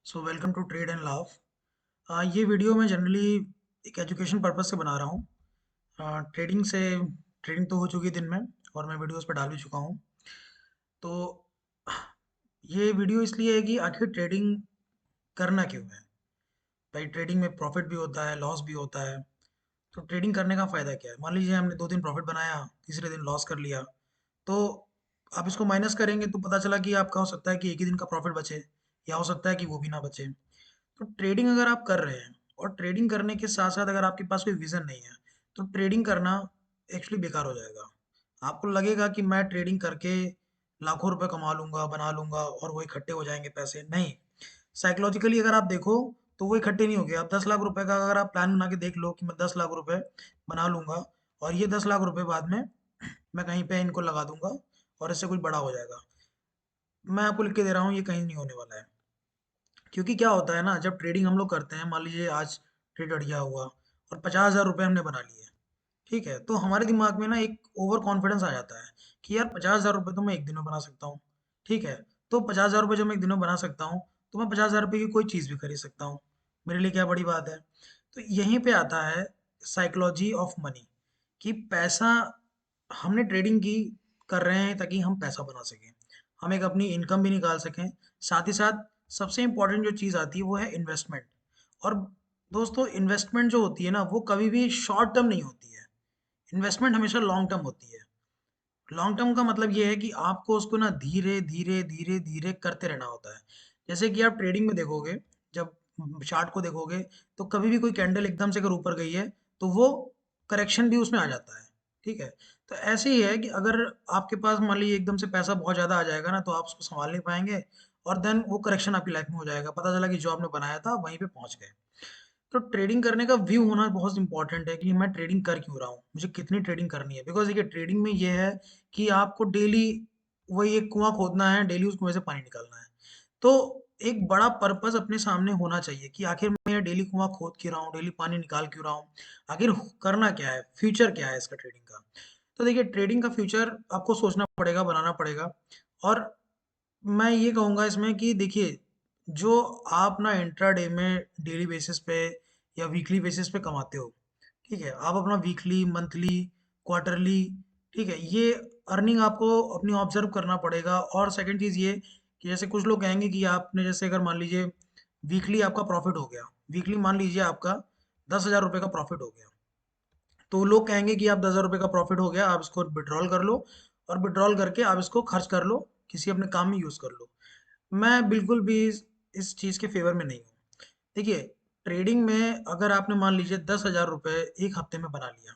So welcome to trade and laugh. ये video मैं generally एक एजुकेशन पर्पज से बना रहा हूँ। ट्रेडिंग तो हो चुकी है दिन में और मैं वीडियोस पे डाल भी चुका हूँ। तो ये वीडियो इसलिए है कि आखिर ट्रेडिंग करना क्यों है। भाई ट्रेडिंग में प्रॉफिट भी होता है, लॉस भी होता है। तो ट्रेडिंग करने का फ़ायदा क्या है? मान लीजिए हमने 2 दिन प्रॉफिट बनाया, तीसरे दिन लॉस कर लिया। तो आप इसको माइनस करेंगे तो पता चला कि आपका हो सकता है कि एक ही दिन का प्रॉफिट बचे, या हो सकता है कि वो भी ना बचे। तो ट्रेडिंग अगर आप कर रहे हैं और ट्रेडिंग करने के साथ साथ अगर आपके पास कोई विजन नहीं है, तो ट्रेडिंग करना एक्चुअली बेकार हो जाएगा। आपको लगेगा कि मैं ट्रेडिंग करके लाखों रुपए कमा लूंगा, बना लूंगा और वो इकट्ठे हो जाएंगे पैसे। नहीं, साइकोलॉजिकली अगर आप देखो तो वो इकट्ठे नहीं हो गए। आप 10 लाख रुपए का अगर आप प्लान बना के देख लो कि मैं 10 लाख रुपए बना लूंगा और ये 10 लाख रुपए बाद में मैं कहीं पे इनको लगा दूंगा और इससे कुछ बड़ा हो जाएगा, मैं आपको लिख के दे रहा हूँ ये कहीं नहीं होने वाला है। क्योंकि क्या होता है ना, जब ट्रेडिंग हम लोग करते हैं, मान लीजिए आज ट्रेड बढ़िया हुआ और 50,000 रुपये हमने बना लिए, ठीक है, तो हमारे दिमाग में ना एक ओवर कॉन्फिडेंस आ जाता है कि यार 50,000 रुपये तो मैं एक दिन में बना सकता हूँ। ठीक है, तो 50,000 रुपये जब मैं एक दिन में बना सकता हूँ, तो मैं 50,000 रुपये की कोई चीज़ भी खरीद सकता हूँ। मेरे लिए क्या बड़ी बात है। तो यहीं पे आता है साइकोलॉजी ऑफ मनी, कि पैसा हमने ट्रेडिंग की कर रहे हैं ताकि हम पैसा बना सकें, हम एक अपनी इनकम भी निकाल सकें। साथ ही साथ सबसे इम्पोर्टेंट जो चीज़ आती है वो है इन्वेस्टमेंट। और दोस्तों, इन्वेस्टमेंट जो होती है ना, वो कभी भी शॉर्ट टर्म नहीं होती है। इन्वेस्टमेंट हमेशा लॉन्ग टर्म होती है। लॉन्ग टर्म का मतलब ये है कि आपको उसको ना धीरे धीरे धीरे धीरे करते रहना होता है। जैसे कि आप ट्रेडिंग में देखोगे, जब चार्ट को देखोगे, तो कभी भी कोई कैंडल एकदम से अगर ऊपर गई है तो वो करेक्शन भी उसमें आ जाता है। ठीक है, तो ऐसे ही है कि अगर आपके पास मान लीजिए एकदम से पैसा बहुत ज़्यादा आ जाएगा ना, तो आप उसको संभाल नहीं पाएंगे और देन वो करेक्शन आपकी लाइफ में हो जाएगा। पता चला कि जो आपने बनाया था वहीं पे पहुंच गए। तो ट्रेडिंग करने का व्यू होना बहुत इंपॉर्टेंट है कि मैं ट्रेडिंग कर क्यों रहा हूँ, मुझे कितनी ट्रेडिंग करनी है। बिकॉज देखिए, ट्रेडिंग में ये है कि आपको डेली वही एक कुआं खोदना है, डेली उस कुएं से पानी निकालना है। तो एक बड़ा पर्पस अपने सामने होना चाहिए कि आखिर मैं ये डेली कुआं खोद क्यों रहा हूँ, डेली पानी निकाल क्यों रहा हूँ, आखिर करना क्या है, फ्यूचर क्या है इसका ट्रेडिंग का। तो देखिए, ट्रेडिंग का फ्यूचर आपको सोचना पड़ेगा, बनाना पड़ेगा। और मैं ये कहूँगा इसमें कि देखिए, जो आप ना इंट्राडे में डेली बेसिस पे या वीकली बेसिस पे कमाते हो, ठीक है, आप अपना वीकली, मंथली, क्वार्टरली, ठीक है, ये अर्निंग आपको अपनी ऑब्जर्व करना पड़ेगा। और सेकंड चीज़ ये कि जैसे कुछ लोग कहेंगे कि आपने, जैसे अगर मान लीजिए वीकली आपका प्रॉफिट हो गया, वीकली मान लीजिए आपका 10,000 रुपये का प्रॉफिट हो गया, तो लोग कहेंगे कि आप 10,000 रुपये का प्रॉफिट हो गया, आप इसको विड्रॉल कर लो और विड्रॉल करके आप इसको खर्च कर लो, किसी अपने काम में यूज़ कर लो। मैं बिल्कुल भी इस चीज़ के फेवर में नहीं हूँ। देखिए, ट्रेडिंग में अगर आपने मान लीजिए 10,000 रुपये एक हफ्ते में बना लिया,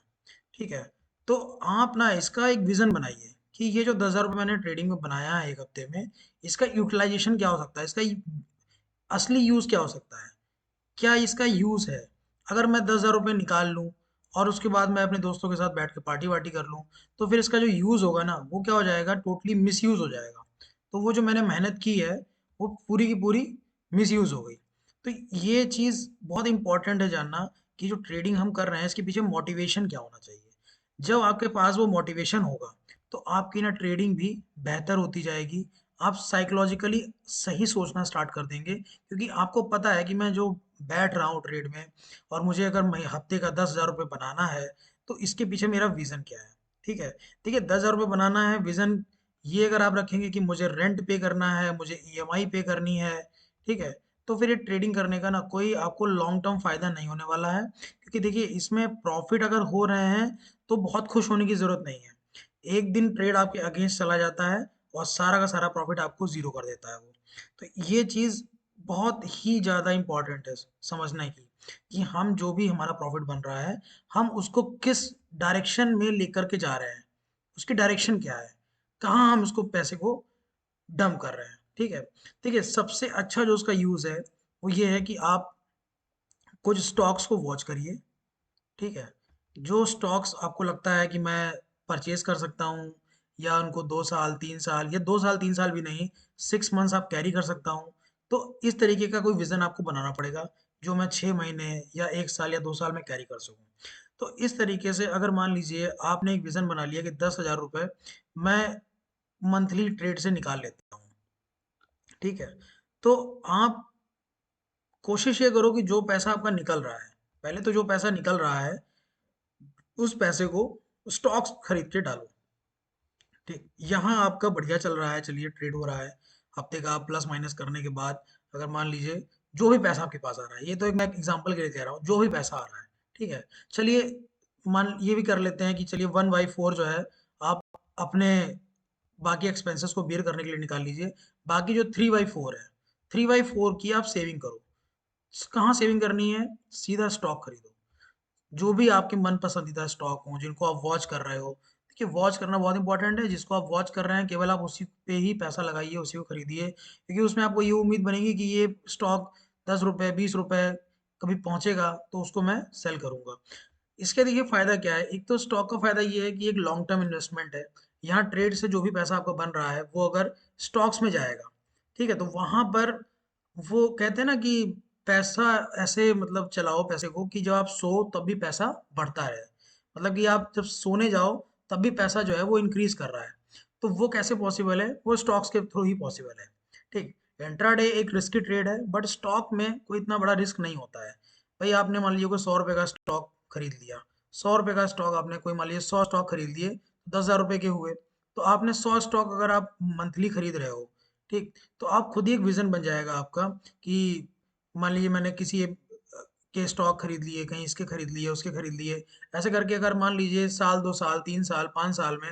ठीक है, तो आप ना इसका एक विज़न बनाइए कि ये जो 10,000 रुपये मैंने ट्रेडिंग में बनाया है एक हफ्ते में, इसका यूटिलाइजेशन क्या हो सकता है, इसका असली यूज़ क्या हो सकता है, क्या इसका यूज़ है। अगर मैं 10,000 रुपये निकाल लूँ और उसके बाद मैं अपने दोस्तों के साथ बैठ के पार्टी वार्टी कर लूँ, तो फिर इसका जो यूज़ होगा ना, वो क्या हो जाएगा, टोटली मिसयूज़ हो जाएगा। तो वो जो मैंने मेहनत की है, वो पूरी की पूरी मिसयूज़ हो गई। तो ये चीज़ बहुत इंपॉर्टेंट है जानना कि जो ट्रेडिंग हम कर रहे हैं, इसके पीछे मोटिवेशन क्या होना चाहिए। जब आपके पास वो मोटिवेशन होगा, तो आपकी ना ट्रेडिंग भी बेहतर होती जाएगी। आप साइकोलॉजिकली सही सोचना स्टार्ट कर देंगे, क्योंकि आपको पता है कि मैं जो बैठ रहा हूँ ट्रेड में, और मुझे अगर मैं हफ्ते का 10,000 रुपये बनाना है, तो इसके पीछे मेरा विज़न क्या है। ठीक है, देखिए, 10,000 रुपये बनाना है, विज़न ये अगर आप रखेंगे कि मुझे रेंट पे करना है, मुझे ईएमआई पे करनी है, ठीक है, तो फिर ये ट्रेडिंग करने का ना कोई आपको लॉन्ग टर्म फ़ायदा नहीं होने वाला है। क्योंकि देखिए, इसमें प्रॉफिट अगर हो रहे हैं तो बहुत खुश होने की ज़रूरत नहीं है। एक दिन ट्रेड आपके अगेंस्ट चला जाता है और सारा का सारा प्रॉफिट आपको ज़ीरो कर देता है वो। तो ये चीज़ बहुत ही ज़्यादा इम्पोर्टेंट है समझने की, कि हम जो भी हमारा प्रॉफिट बन रहा है, हम उसको किस डायरेक्शन में लेकर के जा रहे हैं, उसकी डायरेक्शन क्या है, कहाँ हम उसको पैसे को डंप कर रहे हैं। ठीक है, देखिए, सबसे अच्छा जो उसका यूज़ है वो ये है कि आप कुछ स्टॉक्स को वॉच करिए। ठीक है, जो स्टॉक्स आपको लगता है कि मैं परचेज कर सकता हूँ, या उनको 2 साल 3 साल, या 2 साल 3 साल भी नहीं, 6 मंथ्स आप कैरी कर सकता हूँ, तो इस तरीके का कोई विज़न आपको बनाना पड़ेगा, जो मैं 6 महीने या 1 साल या 2 साल में कैरी कर सकूँ। तो इस तरीके से अगर मान लीजिए आपने एक विज़न बना लिया कि 10,000 रुपये मैं मंथली ट्रेड से निकाल लेता हूँ, ठीक है, तो आप कोशिश ये करो कि जो पैसा आपका निकल रहा है, पहले तो जो पैसा निकल रहा है उस पैसे को स्टॉक्स खरीद के डालो। ठीक, यहाँ आपका बढ़िया चल रहा है, चलिए ट्रेड हो रहा है, हफ्ते का प्लस माइनस करने के बाद अगर मान लीजिए जो भी पैसा आपके पास आ रहा है, ये तो एक मैं एग्जांपल के लिए कह रहा हूँ, जो भी पैसा आ रहा है, ठीक है, चलिए मान ये भी कर लेते हैं कि चलिए 1/4 जो है आप अपने बाकी एक्सपेंसेस को बियर करने के लिए निकाल लीजिए। बाकी जो 3/4 है, 3/4 की आप सेविंग करो। कहाँ सेविंग करनी है? सीधा स्टॉक खरीदो। जो भी आपके मन पसंदीदा स्टॉक हों, जिनको आप वॉच कर रहे हो। देखिए, वॉच करना बहुत इंपॉर्टेंट है। जिसको आप वॉच कर रहे हैं केवल आप उसी पे ही पैसा लगाइए, उसी को खरीदिए, क्योंकि उसमें आपको ये उम्मीद बनेगी कि ये स्टॉक 10 रुपये 20 रुपये कभी पहुंचेगा तो उसको मैं सेल करूंगा। इसके देखिए फ़ायदा क्या है, एक तो स्टॉक का फ़ायदा ये है कि एक लॉन्ग टर्म इन्वेस्टमेंट है। यहाँ ट्रेड से जो भी पैसा आपका बन रहा है वो अगर स्टॉक्स में जाएगा, ठीक है, तो वहाँ पर वो कहते हैं ना कि पैसा ऐसे मतलब चलाओ पैसे को कि जब आप सो तब भी पैसा बढ़ता रहे। मतलब कि आप जब सोने जाओ तब भी पैसा जो है वो इंक्रीज कर रहा है। तो वो कैसे पॉसिबल है? वो स्टॉक्स के थ्रू ही पॉसिबल है। ठीक, इंट्राडे एक रिस्की ट्रेड है, बट स्टॉक में कोई इतना बड़ा रिस्क नहीं होता है। भाई आपने मान लीजिए कोई 100 रुपये का स्टॉक खरीद लिया, 100 रुपये का स्टॉक आपने कोई मान लीजिए 100 स्टॉक खरीद लिए, 10,000 रुपये के हुए। तो आपने 100 स्टॉक अगर आप मंथली खरीद रहे हो, ठीक, तो आप खुद ही एक विजन बन जाएगा आपका कि मान लीजिए मैंने किसी के स्टॉक खरीद लिए, कहीं इसके खरीद लिए, उसके खरीद लिए। ऐसे करके अगर मान लीजिए साल 2 साल 3 साल 5 साल में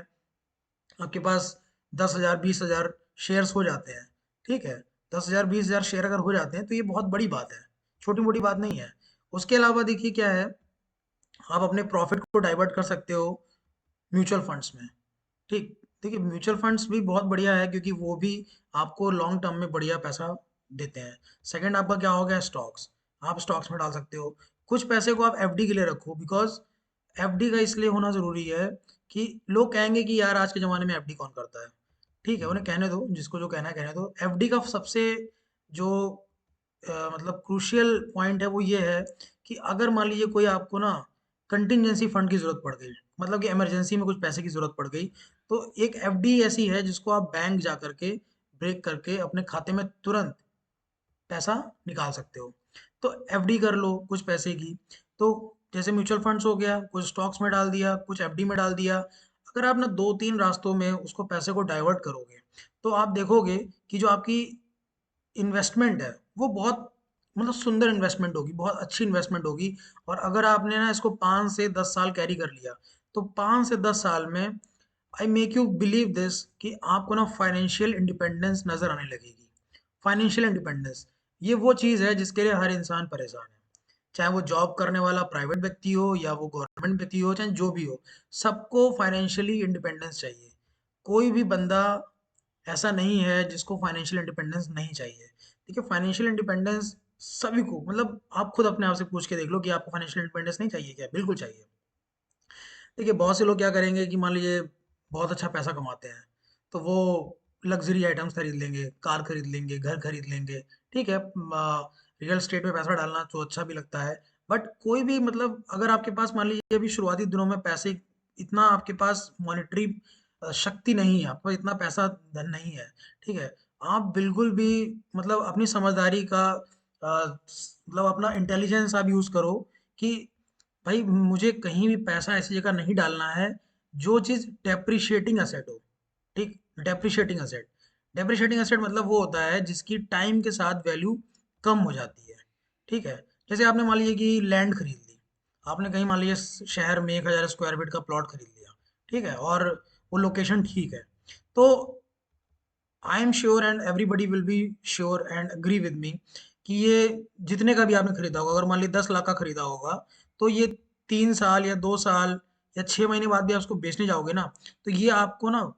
आपके पास 10,000 20,000 शेयर्स हो जाते हैं, ठीक है, 10,000 20,000 शेयर अगर हो जाते हैं तो ये बहुत बड़ी बात है, छोटी मोटी बात नहीं है। उसके अलावा देखिए क्या है, आप अपने प्रॉफिट को डाइवर्ट कर सकते हो म्यूचुअल फंड्स में। ठीक, देखिए म्यूचुअल फंड्स भी बहुत बढ़िया है क्योंकि वो भी आपको लॉन्ग टर्म में बढ़िया पैसा देते हैं। सेकंड आपका क्या हो गया? स्टॉक्स। आप स्टॉक्स में डाल सकते हो। कुछ पैसे को आप एफडी के लिए रखो, बिकॉज एफडी का इसलिए होना ज़रूरी है कि लोग कहेंगे कि यार आज के ज़माने में एफडी कौन करता है। ठीक है, उन्हें कहने दो, जिसको जो कहना है कहने दो। एफडी का सबसे जो मतलब क्रूशियल पॉइंट है वो ये है कि अगर मान लीजिए कोई आपको ना कंटिजेंसी फंड की ज़रूरत पड़ गई, मतलब कि इमरजेंसी में कुछ पैसे की ज़रूरत पड़ गई, तो एक एफडी ऐसी है जिसको आप बैंक जा करके ब्रेक करके अपने खाते में तुरंत पैसा निकाल सकते हो। तो एफडी कर लो कुछ पैसे की। तो जैसे म्यूचुअल फंड्स हो गया, कुछ स्टॉक्स में डाल दिया, कुछ एफडी में डाल दिया। अगर आप ना 2-3 रास्तों में उसको पैसे को डाइवर्ट करोगे, तो आप देखोगे कि जो आपकी इन्वेस्टमेंट है वो बहुत मतलब सुंदर इन्वेस्टमेंट होगी, बहुत अच्छी इन्वेस्टमेंट होगी। और अगर आपने ना इसको 5 से 10 साल कैरी कर लिया, तो 5 से 10 साल में I make you believe this कि आपको ना फाइनेंशियल इंडिपेंडेंस नजर आने लगेगी। फाइनेंशियल इंडिपेंडेंस ये वो चीज़ है जिसके लिए हर इंसान परेशान है, चाहे वो जॉब करने वाला प्राइवेट व्यक्ति हो या वो गवर्नमेंट व्यक्ति हो, चाहे जो भी हो, सबको फाइनेंशियली इंडिपेंडेंस चाहिए। कोई भी बंदा ऐसा नहीं है जिसको फाइनेंशियल इंडिपेंडेंस नहीं चाहिए। देखिए फाइनेंशियल इंडिपेंडेंस सभी को, मतलब आप खुद अपने आप से पूछ के देख लो कि आपको फाइनेंशियल इंडिपेंडेंस नहीं चाहिए क्या? बिल्कुल चाहिए। देखिए बहुत से लोग क्या करेंगे कि मान लीजिए बहुत अच्छा पैसा कमाते हैं, तो वो लग्जरी आइटम्स खरीद लेंगे, कार खरीद लेंगे, घर खरीद लेंगे। ठीक है, रियल एस्टेट में पैसा डालना तो अच्छा भी लगता है। बट कोई भी मतलब अगर आपके पास मान लीजिए अभी शुरुआती दिनों में पैसे इतना आपके पास मॉनेटरी शक्ति नहीं है, आपको इतना पैसा धन नहीं है, ठीक है, आप बिल्कुल भी मतलब अपनी समझदारी का मतलब अपना इंटेलिजेंस आप यूज़ करो कि भाई मुझे कहीं भी पैसा ऐसी जगह नहीं डालना है जो चीज़ डेप्रिशिएटिंग एसेट हो। ठीक, डेप्रिशिएटिंग एसेट, डेप्रिशिएटिंग एसेट मतलब वो होता है जिसकी टाइम के साथ वैल्यू कम हो जाती है। ठीक है, जैसे आपने मान लीजिए कि लैंड खरीद ली, आपने कहीं मान लीजिए शहर में 1,000 स्क्वायर फीट का प्लॉट खरीद लिया, ठीक है, और वो लोकेशन ठीक है, तो I am sure and everybody will be sure and agree with me कि ये जितने का भी आपने खरीदा होगा, अगर मान लीजिए 10 लाख का खरीदा होगा, तो ये 3 साल या 2 साल या 6 महीने बाद भी आप उसको बेचने जाओगे ना, तो ये आपको ना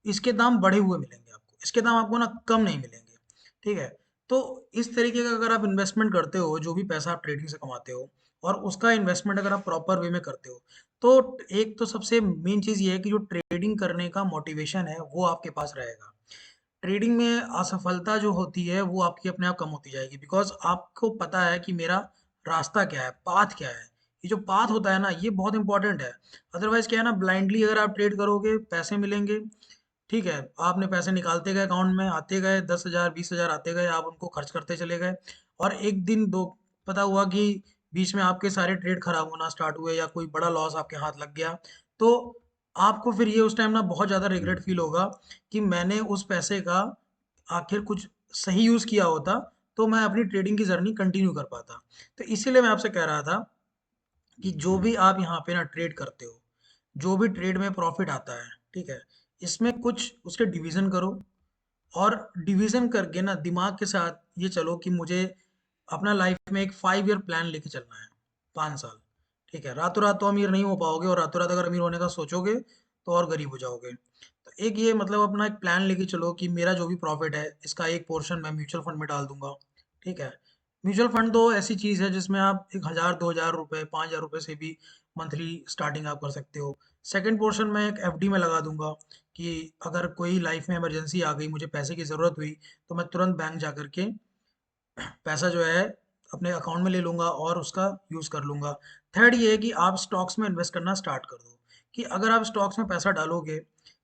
इसके दाम बढ़े हुए मिलेंगे, आपको इसके दाम आपको ना कम नहीं मिलेंगे। ठीक है, तो इस तरीके का अगर आप इन्वेस्टमेंट करते हो, जो भी पैसा आप ट्रेडिंग से कमाते हो, और उसका इन्वेस्टमेंट अगर आप प्रॉपर वे में करते हो, तो एक तो सबसे मेन चीज़ ये है कि जो ट्रेडिंग करने का मोटिवेशन है वो आपके पास रहेगा। ट्रेडिंग में असफलता जो होती है वो आपकी अपने आप कम होती जाएगी, बिकॉज आपको पता है कि मेरा रास्ता क्या है, पाथ क्या है। ये जो पाथ होता है ना ये बहुत इंपॉर्टेंट है। अदरवाइज क्या है ना, ब्लाइंडली अगर आप ट्रेड करोगे पैसे मिलेंगे, ठीक है, आपने पैसे निकालते गए, अकाउंट में आते गए, 10,000 20,000 आते गए, आप उनको खर्च करते चले गए, और एक दिन दो पता हुआ कि बीच में आपके सारे ट्रेड खराब होना स्टार्ट हुए या कोई बड़ा लॉस आपके हाथ लग गया, तो आपको फिर ये उस टाइम ना बहुत ज़्यादा रिग्रेट फील होगा कि मैंने उस पैसे का आखिर कुछ सही यूज़ किया होता तो मैं अपनी ट्रेडिंग की जर्नी कंटिन्यू कर पाता। तो इसीलिए मैं आपसे कह रहा था कि जो भी आप यहाँ पे ना ट्रेड करते हो, जो भी ट्रेड में प्रॉफिट आता है, ठीक है, इसमें कुछ उसके डिवीजन करो और डिवीजन करके ना दिमाग के साथ ये चलो कि मुझे अपना लाइफ में एक 5 ईयर प्लान लेके चलना है, 5 साल। ठीक है, रातों रात तो अमीर नहीं हो पाओगे और रातों रात अगर अमीर होने का सोचोगे तो और गरीब हो जाओगे। तो एक ये मतलब अपना एक प्लान लेके चलो कि मेरा जो भी प्रॉफिट है इसका एक पोर्शन मैं म्यूचुअल फंड में डाल दूंगा। ठीक है, म्यूचुअल फंड तो ऐसी चीज़ है जिसमें आप 1,000 2,000 रुपये 5,000 रुपये से भी मंथली स्टार्टिंग आप कर सकते हो। सेकंड पोर्शन मैं एक एफडी में लगा दूंगा कि अगर कोई लाइफ में इमरजेंसी आ गई, मुझे पैसे की ज़रूरत हुई, तो मैं तुरंत बैंक जा करके पैसा जो है अपने अकाउंट में ले लूँगा और उसका यूज़ कर लूँगा। थर्ड ये है कि आप स्टॉक्स में इन्वेस्ट करना स्टार्ट कर दो, कि अगर आप स्टॉक्स में पैसा डालोगे,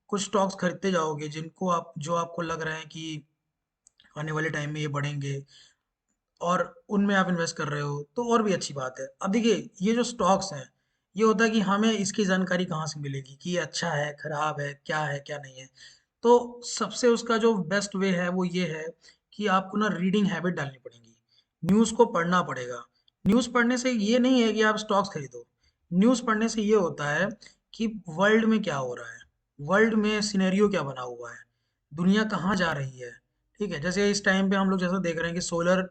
कुछ स्टॉक्स खरीदते जाओगे जिनको आप जो आपको लग रहा है कि आने वाले टाइम में ये बढ़ेंगे और उनमें आप इन्वेस्ट कर रहे हो, तो और भी अच्छी बात है। अब देखिए, ये जो स्टॉक्स हैं, ये होता है कि हमें इसकी जानकारी कहाँ से मिलेगी कि ये अच्छा है, खराब है, क्या नहीं है। तो सबसे उसका जो बेस्ट वे है वो ये है कि आपको ना रीडिंग हैबिट डालनी पड़ेगी, न्यूज़ को पढ़ना पड़ेगा। न्यूज़ पढ़ने से ये नहीं है कि आप स्टॉक्स खरीदो, न्यूज़ पढ़ने से ये होता है कि वर्ल्ड में क्या हो रहा है, वर्ल्ड में सिनेरियो क्या बना हुआ है, दुनिया कहाँ जा रही है। ठीक है, जैसे इस टाइम पे हम लोग जैसा देख रहे हैं कि सोलर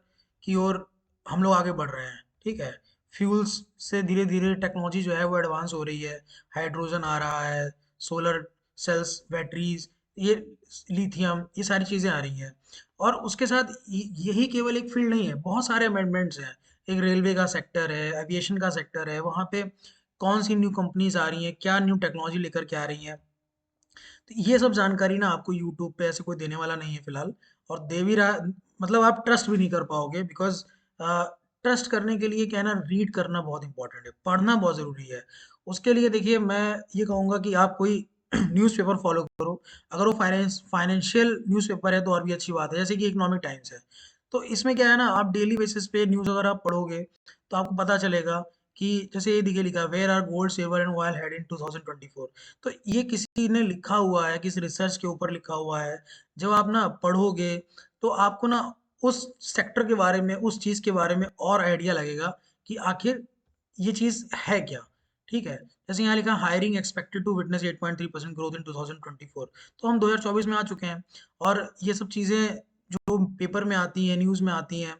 की ओर हम लोग आगे बढ़ रहे हैं। ठीक है, फ्यूल्स से धीरे धीरे टेक्नोलॉजी जो है वो एडवांस हो रही है, हाइड्रोजन आ रहा है, सोलर सेल्स, बैटरीज, ये लिथियम, ये सारी चीज़ें आ रही हैं। और उसके साथ यही केवल एक फील्ड नहीं है, बहुत सारे अमेंडमेंट्स हैं। एक रेलवे का सेक्टर है, एविएशन का सेक्टर है, वहाँ पे कौन सी न्यू कंपनीज आ रही हैं, क्या न्यू टेक्नोलॉजी लेकर के आ रही हैं। तो ये सब जानकारी ना आपको यूट्यूब पे ऐसे कोई देने वाला नहीं है फिलहाल। और दे भी रहा, मतलब आप ट्रस्ट भी नहीं कर पाओगे, बिकॉज ट्रस्ट करने के लिए क्या है ना, रीड करना बहुत इंपॉर्टेंट है, पढ़ना बहुत ज़रूरी है। उसके लिए देखिए, मैं ये कहूँगा कि आप कोई न्यूज़पेपर फॉलो करो। अगर वो फाइनेंशियल न्यूज़पेपर है तो और भी अच्छी बात है, जैसे कि इकोनॉमिक टाइम्स है। तो इसमें क्या है ना, आप डेली बेसिस पे न्यूज़ अगर आप पढ़ोगे तो आपको पता चलेगा कि जैसे ये देखिए लिखा है, where are gold silver and oil head in 2024। तो ये किसी ने लिखा हुआ है, किसी रिसर्च के ऊपर लिखा हुआ है। जब आप ना पढ़ोगे तो आपको ना उस सेक्टर के बारे में, उस चीज़ के बारे में और आइडिया लगेगा कि आखिर ये चीज़ है क्या। ठीक है, जैसे यहाँ लिखा hiring expected to witness 8.3% growth in 2024। तो हम 2024 में आ चुके हैं और ये सब चीज़ें जो पेपर में आती हैं, न्यूज़ में आती हैं,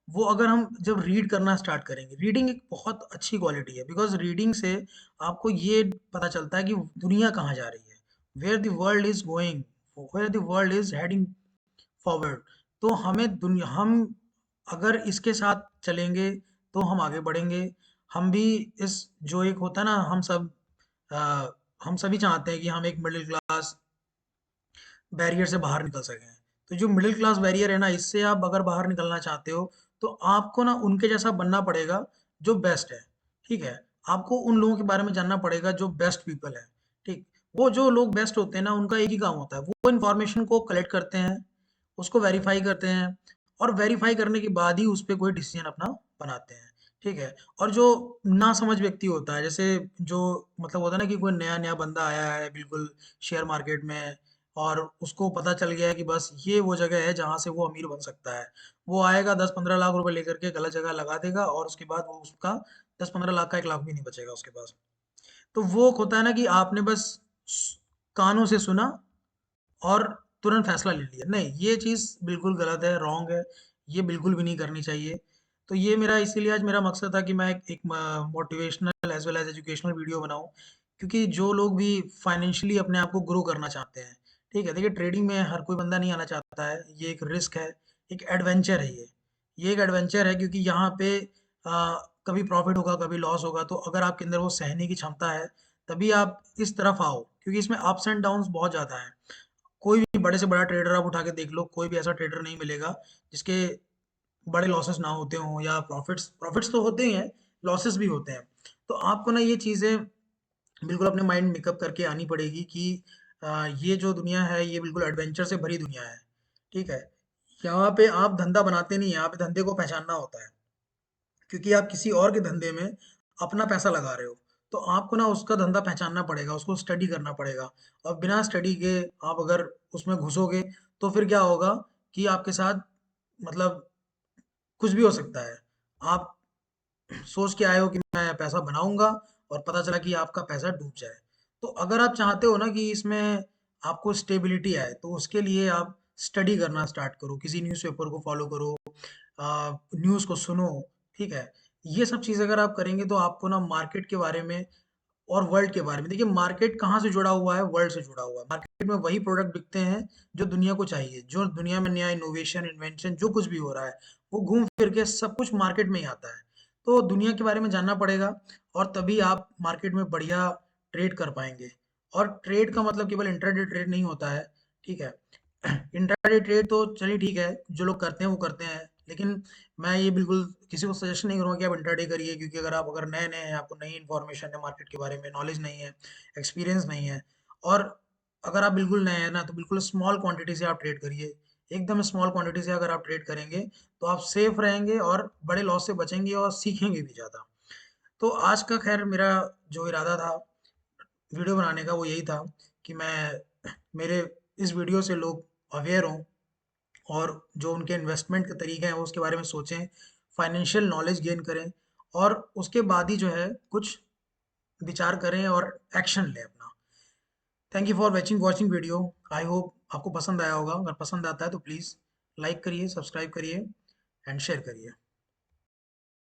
वो अगर हम जब रीड करना स्टार्ट करेंगे, रीडिंग एक बहुत अच्छी क्वालिटी है, बिकॉज रीडिंग से आपको ये पता चलता है कि दुनिया कहाँ जा रही है, where the world is going, where the world is heading forward. तो हम अगर इसके साथ चलेंगे तो हम आगे बढ़ेंगे। हम भी इस जो एक होता है ना, अ, हम सभी चाहते हैं कि हम एक मिडिल क्लास बैरियर से बाहर निकल सकें। तो जो मिडिल क्लास बैरियर है ना, इससे आप अगर बाहर निकलना चाहते हो तो आपको ना उनके जैसा बनना पड़ेगा जो बेस्ट है। ठीक है, आपको उन लोगों के बारे में जानना पड़ेगा जो बेस्ट पीपल है। ठीक, वो जो लोग बेस्ट होते हैं ना, उनका एक ही काम होता है, वो इन्फॉर्मेशन को कलेक्ट करते हैं, उसको वेरीफाई करते हैं और वेरीफाई करने के बाद ही उस पर कोई डिसीजन अपना बनाते हैं। ठीक है, और जो ना समझ व्यक्ति होता है, जैसे जो मतलब होता है ना कि कोई नया नया बंदा आया है बिल्कुल शेयर मार्केट में, और उसको पता चल गया है कि बस ये वो जगह है जहाँ से वो अमीर बन सकता है। वो आएगा 10-15 लाख रुपए लेकर के गलत जगह लगा देगा और उसके बाद वो उसका 10-15 लाख का 1 लाख भी नहीं बचेगा उसके पास। तो वो होता है ना कि आपने बस कानों से सुना और तुरंत फैसला ले लिया। नहीं, ये चीज़ बिल्कुल गलत है, रॉन्ग है, ये बिल्कुल भी नहीं करनी चाहिए। तो ये मेरा इसीलिए आज मेरा मकसद था कि मैं एक motivational as well as educational video बनाऊँ, क्योंकि जो लोग भी फाइनेंशियली अपने आप को ग्रो करना चाहते हैं, ठीक है? देखिए, ट्रेडिंग में हर कोई बंदा नहीं आना चाहता है, ये एक रिस्क है, एक एडवेंचर है ये। ये एक एडवेंचर है क्योंकि यहाँ पे कभी प्रॉफ़िट होगा, कभी लॉस होगा, तो अगर आपके अंदर वो सहने की क्षमता है, तभी आप इस तरफ आओ, क्योंकि इसमें अप्स एंड डाउन्स बहुत ज़्यादा हैं। कोई भी बड़े से बड़ा ट्रेडर आप उठा के देख लो, कोई भी ऐसा ट्रेडर नहीं मिलेगा जिसके बड़े लॉसेस ना होते हों, या प्रॉफिट्स प्रॉफिट्स तो होते ही हैं, लॉसेस भी होते हैं। तो आपको ना ये चीज़ें बिल्कुल अपने माइंड मेकअप करके आनी पड़ेगी कि ये जो दुनिया है ये बिल्कुल एडवेंचर से भरी दुनिया है। ठीक है, यहाँ पे आप धंधा बनाते नहीं, यहाँ पे धंधे को पहचानना होता है, क्योंकि आप किसी और के धंधे में अपना पैसा लगा रहे हो। तो आपको ना उसका धंधा पहचानना पड़ेगा, उसको स्टडी करना पड़ेगा। और बिना स्टडी के आप अगर उसमें घुसोगे तो फिर क्या होगा कि आपके साथ मतलब कुछ भी हो सकता है। आप सोच के आए हो कि मैं पैसा बनाऊंगा और पता चला कि आपका पैसा डूब जाए। तो अगर आप चाहते हो ना कि इसमें आपको स्टेबिलिटी आए, तो उसके लिए आप स्टडी करना स्टार्ट करो, किसी न्यूज़पेपर को फॉलो करो, न्यूज़ को सुनो, ठीक है? ये सब चीज़ अगर आप करेंगे तो आपको ना मार्केट के बारे में और वर्ल्ड के बारे में, देखिए मार्केट कहाँ से जुड़ा हुआ है, वर्ल्ड से जुड़ा हुआ है। मार्केट में वही प्रोडक्ट बिकते हैं जो दुनिया को चाहिए, जो दुनिया में नया इनोवेशन, इन्वेंशन जो कुछ भी हो रहा है, वो घूम फिर के सब कुछ मार्केट में ही आता है। तो दुनिया के बारे में जानना पड़ेगा और तभी आप मार्केट में बढ़िया ट्रेड कर पाएंगे। और ट्रेड का मतलब केवल इंट्राडे ट्रेड नहीं होता है, ठीक है? इंट्राडे ट्रेड तो चलिए ठीक है, जो लोग करते हैं वो करते हैं, लेकिन मैं ये बिल्कुल किसी को सजेशन नहीं करूँगा कि आप इंट्राडे करिए, क्योंकि अगर नए-नए हैं, आपको नई इन्फॉर्मेशन है मार्केट के बारे में, नॉलेज नहीं है, एक्सपीरियंस नहीं है, और अगर आप बिल्कुल नए हैं ना, तो बिल्कुल स्मॉल क्वांटिटी से आप ट्रेड करिए। एकदम स्मॉल क्वांटिटी से अगर आप ट्रेड करेंगे, तो आप सेफ रहेंगे और बड़े लॉस से बचेंगे और सीखेंगे भी ज़्यादा। तो आज का खैर मेरा जो इरादा था वीडियो बनाने का, वो यही था कि मैं मेरे इस वीडियो से लोग अवेयर हों और जो उनके इन्वेस्टमेंट के तरीके हैं वो उसके बारे में सोचें, फाइनेंशियल नॉलेज गेन करें और उसके बाद ही जो है कुछ विचार करें और एक्शन लें अपना। Thank you for watching video. I hope आपको पसंद आया होगा। अगर पसंद आता है तो प्लीज़ लाइक करिए, सब्सक्राइब करिए एंड शेयर करिए।